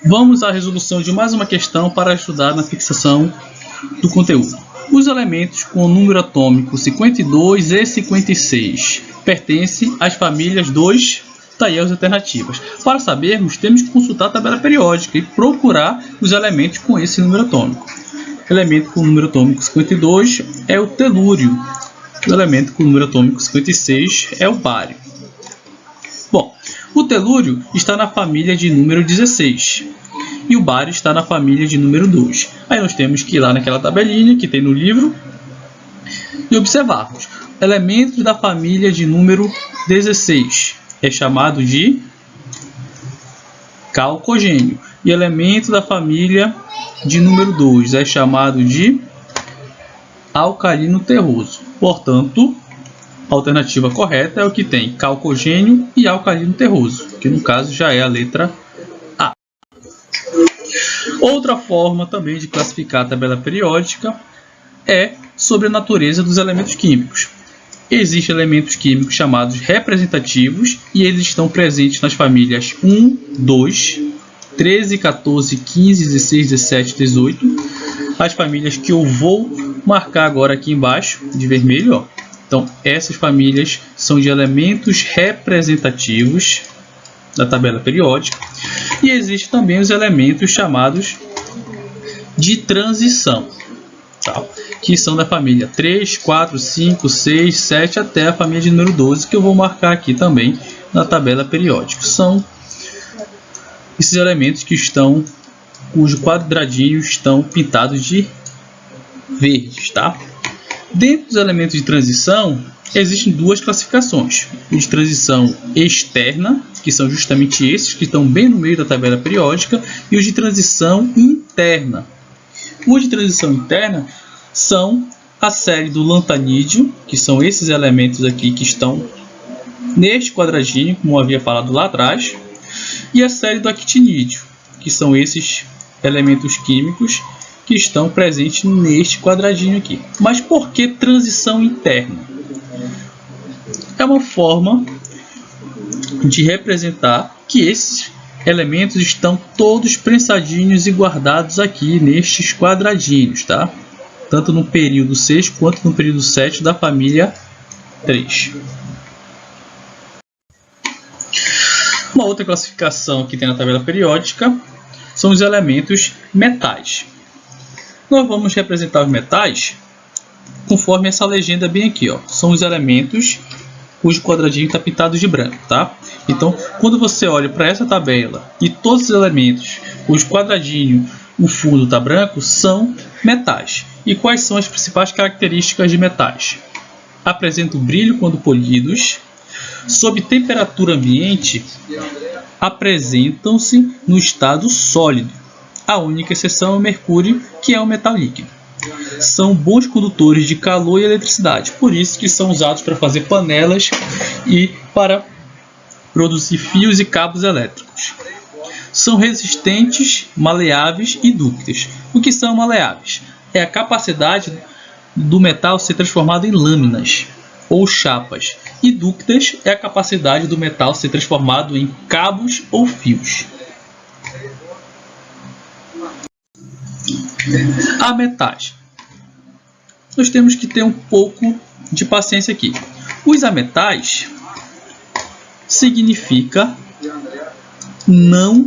Vamos à resolução de mais uma questão para ajudar na fixação do conteúdo. Os elementos com o número atômico 52 e 56 pertencem às famílias 2. Tá aí as alternativas. Para sabermos, temos que consultar a tabela periódica e procurar os elementos com esse número atômico. O elemento com o número atômico 52 é o telúrio. O elemento com o número atômico 56 é o bário. Bom, o telúrio está na família de número 16 e o bário está na família de número 2. Aí nós temos que ir lá naquela tabelinha que tem no livro e observarmos. Elementos da família de número 16 é chamado de calcogênio e elemento da família de número 2 é chamado de alcalino terroso. Portanto, a alternativa correta é o que tem calcogênio e alcalino terroso, que no caso já é a letra A. Outra forma também de classificar a tabela periódica é sobre a natureza dos elementos químicos. Existem elementos químicos chamados representativos e eles estão presentes nas famílias 1, 2, 13, 14, 15, 16, 17, 18. As famílias que eu vou marcar agora aqui embaixo de vermelho, ó. Então, essas famílias são de elementos representativos da tabela periódica. E existem também os elementos chamados de transição, tá? Que são da família 3, 4, 5, 6, 7 até a família de número 12, que eu vou marcar aqui também na tabela periódica. São esses elementos que estão, cujos quadradinhos estão pintados de verdes, tá? Dentro dos elementos de transição, existem duas classificações. Os de transição externa, que são justamente esses que estão bem no meio da tabela periódica, e os de transição interna. Os de transição interna são a série do lantanídeo, que são esses elementos aqui que estão neste quadradinho, como eu havia falado lá atrás, e a série do actinídeo, que são esses elementos químicos que estão presentes neste quadradinho aqui. Mas por que transição interna? É uma forma de representar que esses elementos estão todos prensadinhos e guardados aqui nestes quadradinhos, tá? Tanto no período 6 quanto no período 7 da família 3. Uma outra classificação que tem na tabela periódica são os elementos metais. Nós vamos representar os metais conforme essa legenda bem aqui, ó. São os elementos cujo quadradinho está pintado de branco, tá? Então, quando você olha para essa tabela e todos os elementos cujo quadradinho, o fundo está branco, são metais. E quais são as principais características de metais? Apresentam brilho quando polidos, sob temperatura ambiente, apresentam-se no estado sólido. A única exceção é o mercúrio, que é um metal líquido. São bons condutores de calor e eletricidade, por isso que são usados para fazer panelas e para produzir fios e cabos elétricos. São resistentes, maleáveis e dúcteis. O que são maleáveis? É a capacidade do metal ser transformado em lâminas ou chapas. E dúcteis é a capacidade do metal ser transformado em cabos ou fios. Ametais. Nós temos que ter um pouco de paciência aqui. Os ametais significa não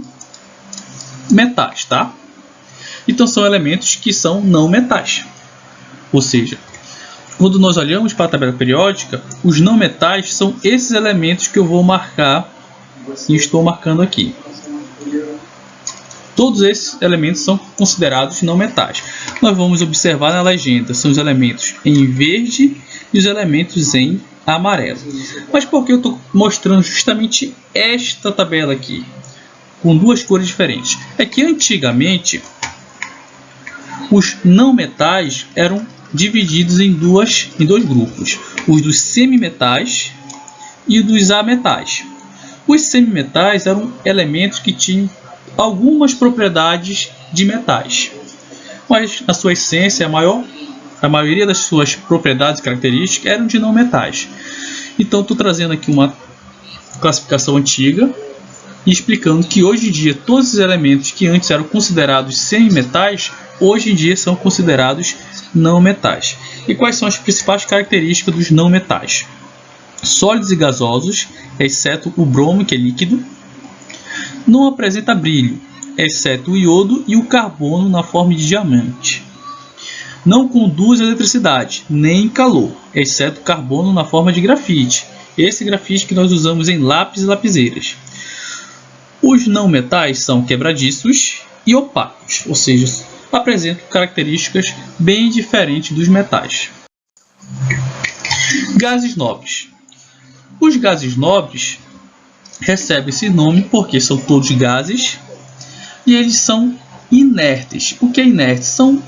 metais, tá? Então são elementos que são não metais. Ou seja, quando nós olhamos para a tabela periódica, os não metais são esses elementos que eu vou marcar e estou marcando aqui. Todos esses elementos são considerados não metais. Nós vamos observar na legenda, são os elementos em verde e os elementos em amarelo. Mas por que eu estou mostrando justamente esta tabela aqui, com duas cores diferentes? É que antigamente, os não metais eram divididos em dois grupos, os dos semimetais e os dos ametais. Os semimetais eram elementos que tinham algumas propriedades de metais, mas na sua essência a maioria das suas propriedades e características eram de não metais. Então estou trazendo aqui uma classificação antiga e explicando que hoje em dia todos os elementos que antes eram considerados semimetais, hoje em dia são considerados não metais. E quais são as principais características dos não metais? Sólidos e gasosos, exceto o bromo, que é líquido. Não apresenta brilho, exceto o iodo e o carbono na forma de diamante. Não conduz eletricidade, nem calor, exceto o carbono na forma de grafite. Esse grafite que nós usamos em lápis e lapiseiras. Os não metais são quebradiços e opacos, ou seja, apresentam características bem diferentes dos metais. Gases nobres. Os gases nobres recebem esse nome porque são todos gases e eles são inertes. O que é inerte? São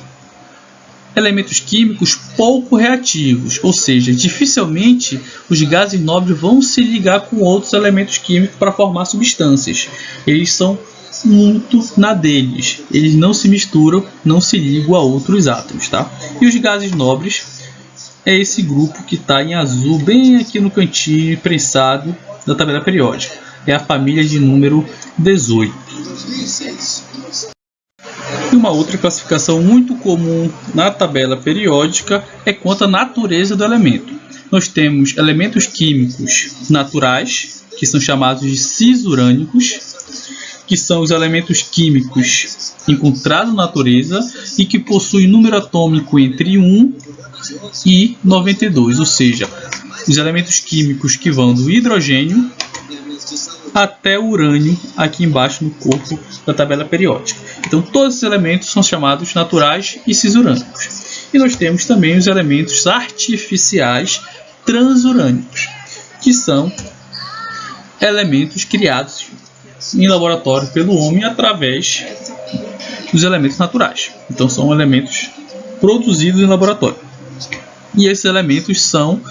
elementos químicos pouco reativos, ou seja, dificilmente os gases nobres vão se ligar com outros elementos químicos para formar substâncias. Eles são muito na deles, eles não se misturam, não se ligam a outros átomos, tá? E os gases nobres é esse grupo que está em azul, bem aqui no cantinho, prensado da tabela periódica. É a família de número 18. E uma outra classificação muito comum na tabela periódica é quanto à natureza do elemento. Nós temos elementos químicos naturais, que são chamados de cisurânicos, que são os elementos químicos encontrados na natureza e que possuem número atômico entre 1 e 92, ou seja, os elementos químicos que vão do hidrogênio até o urânio aqui embaixo no corpo da tabela periódica. Então todos os elementos são chamados naturais e cisurânicos. E nós temos também os elementos artificiais transurânicos, que são elementos criados em laboratório pelo homem através dos elementos naturais. Então são elementos produzidos em laboratório. E esses elementos são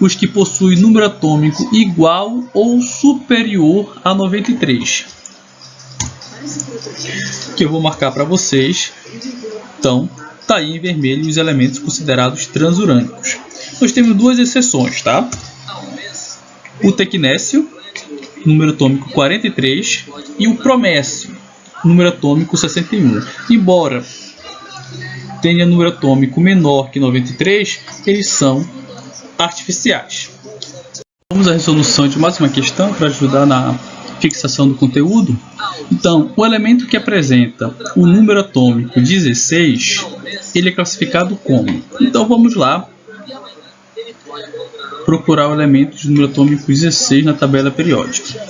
os que possuem número atômico igual ou superior a 93. Que eu vou marcar para vocês. Então, tá aí em vermelho os elementos considerados transurânicos. Nós temos duas exceções, tá? O tecnécio, número atômico 43, e o promécio, número atômico 61. Embora tenha número atômico menor que 93, eles são artificiais. Vamos à resolução de mais uma questão para ajudar na fixação do conteúdo. Então, o elemento que apresenta o número atômico 16, ele é classificado como? Então vamos lá procurar o elemento de número atômico 16 na tabela periódica.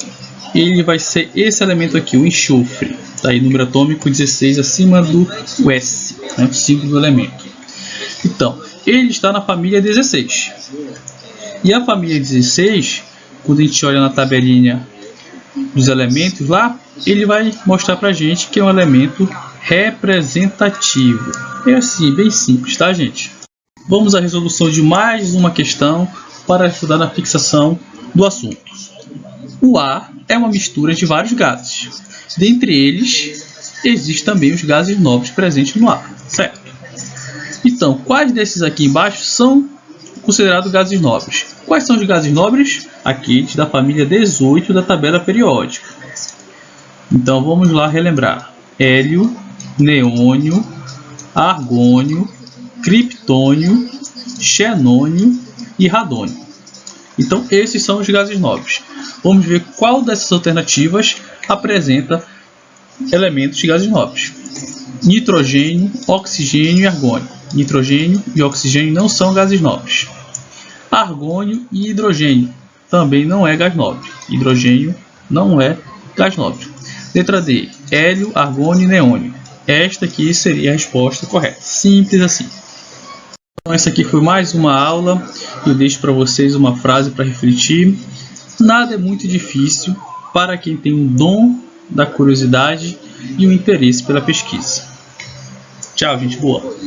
Ele vai ser esse elemento aqui, o enxofre. Tá aí, número atômico 16 acima do S, né, o símbolo do elemento. Então, ele está na família 16. E a família 16, quando a gente olha na tabelinha dos elementos lá, ele vai mostrar pra gente que é um elemento representativo. É assim, bem simples, tá, gente? Vamos à resolução de mais uma questão para ajudar na fixação do assunto. O ar é uma mistura de vários gases. Dentre eles, existem também os gases nobres presentes no ar, certo? Então, quais desses aqui embaixo são considerados gases nobres? Quais são os gases nobres? Aqueles da família 18 da tabela periódica. Então, vamos lá relembrar. Hélio, neônio, argônio, criptônio, xenônio e radônio. Então, esses são os gases nobres. Vamos ver qual dessas alternativas apresenta elementos de gases nobres. Nitrogênio, oxigênio e argônio. Nitrogênio e oxigênio não são gases nobres. Argônio e hidrogênio também não é gás nobre. Hidrogênio não é gás nobre. Letra D, hélio, argônio e neônio. Esta aqui seria a resposta correta. Simples assim. Então essa aqui foi mais uma aula. Eu deixo para vocês uma frase para refletir. Nada é muito difícil para quem tem o dom da curiosidade e o interesse pela pesquisa. Tchau, gente boa!